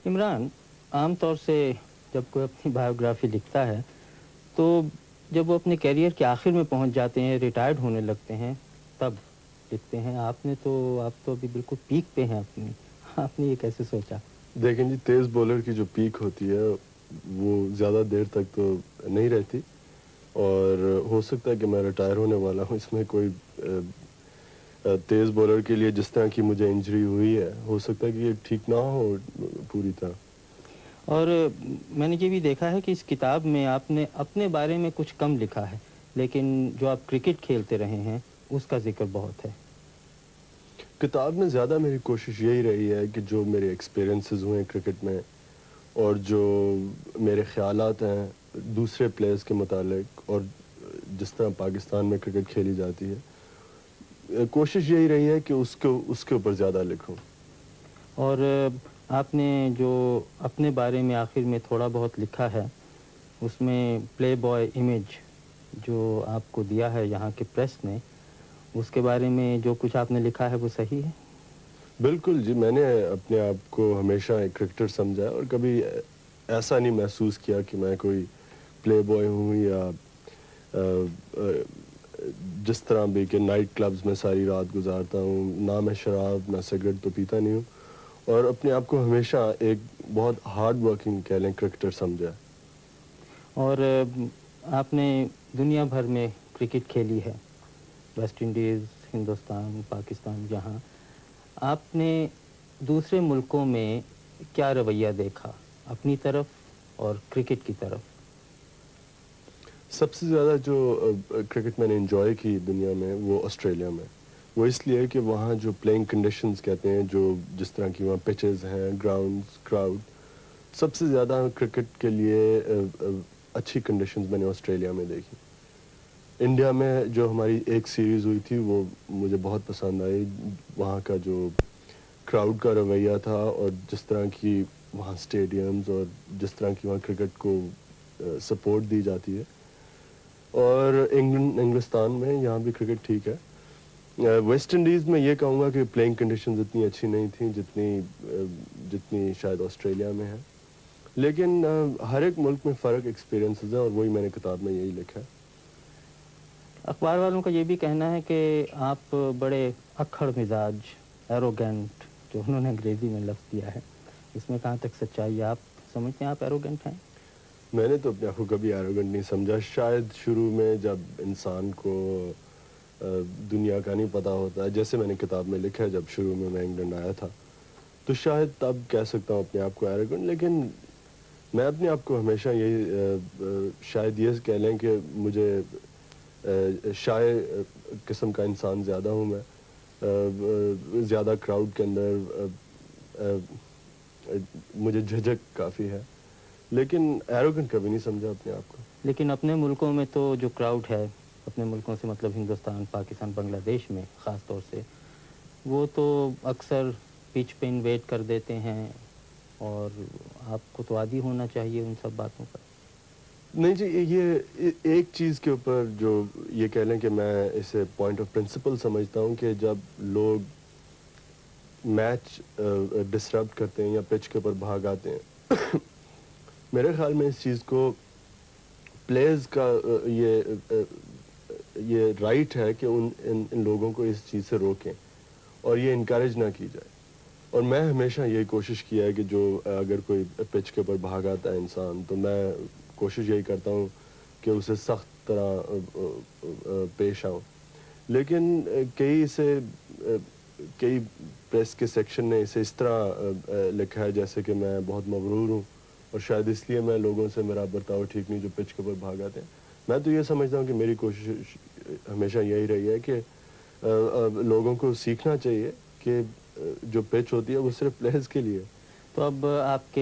इमरान, आम तौर से जब कोई अपनी बायोग्राफी लिखता है तो जब वो अपने करियर के आखिर में पहुंच जाते हैं, रिटायर्ड होने लगते हैं, तब लिखते हैं। आप तो अभी बिल्कुल पीक पे हैं अपनी। आपने ये कैसे सोचा? देखें जी, तेज़ बॉलर की जो पीक होती है वो ज़्यादा देर तक तो नहीं रहती, और हो सकता है कि मैं रिटायर होने वाला हूँ। इसमें कोई तेज़ बॉलर के लिए जिस तरह की मुझे इंजरी हुई है, हो सकता है कि ये ठीक ना हो पूरी तरह। और मैंने ये भी देखा है कि इस किताब में आपने अपने बारे में कुछ कम लिखा है, लेकिन जो आप क्रिकेट खेलते रहे हैं उसका जिक्र बहुत है। किताब में ज़्यादा मेरी कोशिश यही रही है कि जो मेरे एक्सपीरियंसेस हुए हैं क्रिकेट में, और जो मेरे ख़यालात हैं दूसरे प्लेयर्स के मुतालिक, और जिस तरह पाकिस्तान में क्रिकेट खेली जाती है, कोशिश यही रही है कि उसके ऊपर ज़्यादा लिखूं। और आपने जो अपने बारे में आखिर में थोड़ा बहुत लिखा है, उसमें प्ले बॉय इमेज जो आपको दिया है यहाँ के प्रेस ने, उसके बारे में जो कुछ आपने लिखा है वो सही है? बिल्कुल जी, मैंने अपने आप को हमेशा एक क्रिकेटर समझा है, और कभी ऐसा नहीं महसूस किया कि मैं कोई प्ले बॉय हूँ, या जिस तरह भी कि नाइट क्लब्स में सारी रात गुजारता हूँ। ना मैं शराब ना सिगरेट तो पीता नहीं हूँ, और अपने आप को हमेशा एक बहुत हार्ड वर्किंग कह लें क्रिकेटर समझा है। और आपने दुनिया भर में क्रिकेट खेली है, वेस्ट इंडीज़, हिंदुस्तान, पाकिस्तान, जहाँ आपने दूसरे मुल्कों में क्या रवैया देखा अपनी तरफ और क्रिकेट की तरफ? सबसे ज़्यादा जो क्रिकेट मैंने एंजॉय की दुनिया में, वो ऑस्ट्रेलिया में। वो इसलिए कि वहाँ जो प्लेइंग कंडीशंस कहते हैं, जो जिस तरह की वहाँ पिचेस हैं, ग्राउंड्स, क्राउड, सबसे ज़्यादा क्रिकेट के लिए अच्छी कंडीशंस मैंने ऑस्ट्रेलिया में देखी। इंडिया में जो हमारी एक सीरीज़ हुई थी वो मुझे बहुत पसंद आई। वहाँ का जो क्राउड का रवैया था, और जिस तरह की वहाँ स्टेडियम्स, और जिस तरह की वहाँ क्रिकेट को सपोर्ट दी जाती है। और इंग्लिस्तान में यहाँ भी क्रिकेट ठीक है। वेस्ट इंडीज़ में ये कहूँगा कि प्लेइंग कंडीशंस इतनी अच्छी नहीं थी जितनी शायद ऑस्ट्रेलिया में है। लेकिन हर एक मुल्क में फ़र्क एक्सपीरियंसेस हैं, और वही मैंने किताब में यही लिखा है। अखबार वालों का ये भी कहना है कि आप बड़े अक्खड़ मिजाज, एरोगेंट, जो उन्होंने अंग्रेजी में लफ्ज़ दिया है, इसमें कहाँ तक सच्चाई है? आप समझते हैं आप एरोगेंट हैं? मैंने तो अपने आप को कभी एरोगेंट नहीं समझा। शायद शुरू में जब इंसान को दुनिया का नहीं पता होता है, जैसे मैंने किताब में लिखा है, जब शुरू में मैं इंग्लैंड आया था, तो शायद तब कह सकता हूँ अपने आप को एरोगेंट। लेकिन मैं अपने आप को हमेशा यही शायद ये कह लें कि मुझे शाय किस्म का इंसान ज़्यादा हूँ मैं। ज़्यादा क्राउड के अंदर मुझे झिझक काफ़ी है, लेकिन एरोगेंट कभी नहीं समझा अपने आप को। लेकिन अपने मुल्कों में तो जो क्राउड है, अपने मुल्कों से मतलब हिंदुस्तान, पाकिस्तान, बांग्लादेश में ख़ास तौर से, वो तो अक्सर पिच पे इन्वेट कर देते हैं, और आपको तो आदी होना चाहिए उन सब बातों का। नहीं जी, एक चीज़ के ऊपर जो ये कह लें कि मैं इसे पॉइंट ऑफ प्रिंसिपल समझता हूँ, कि जब लोग मैच डिसरप्ट करते हैं या पिच के ऊपर भाग आते हैं मेरे ख्याल में इस चीज़ को प्लेयर्स का ये राइट है कि इन लोगों को इस चीज़ से रोकें, और ये इनकरेज ना की जाए। और मैं हमेशा यही कोशिश किया है कि जो अगर कोई पिच के ऊपर भाग आता है इंसान, तो मैं कोशिश यही करता हूँ कि उसे सख्त तरह पेश आऊँ। लेकिन कई प्रेस के सेक्शन ने इसे इस तरह लिखा है जैसे कि मैं बहुत मगरूर हूँ, और शायद इसलिए मैं लोगों से मेरा बर्ताव ठीक नहीं जो पिच के ऊपर भाग आते हैं। मैं तो ये समझता हूँ कि मेरी कोशिश हमेशा यही रही है कि लोगों को सीखना चाहिए कि जो पिच होती है वो सिर्फ प्लेयर्स के लिए है। तो अब आपके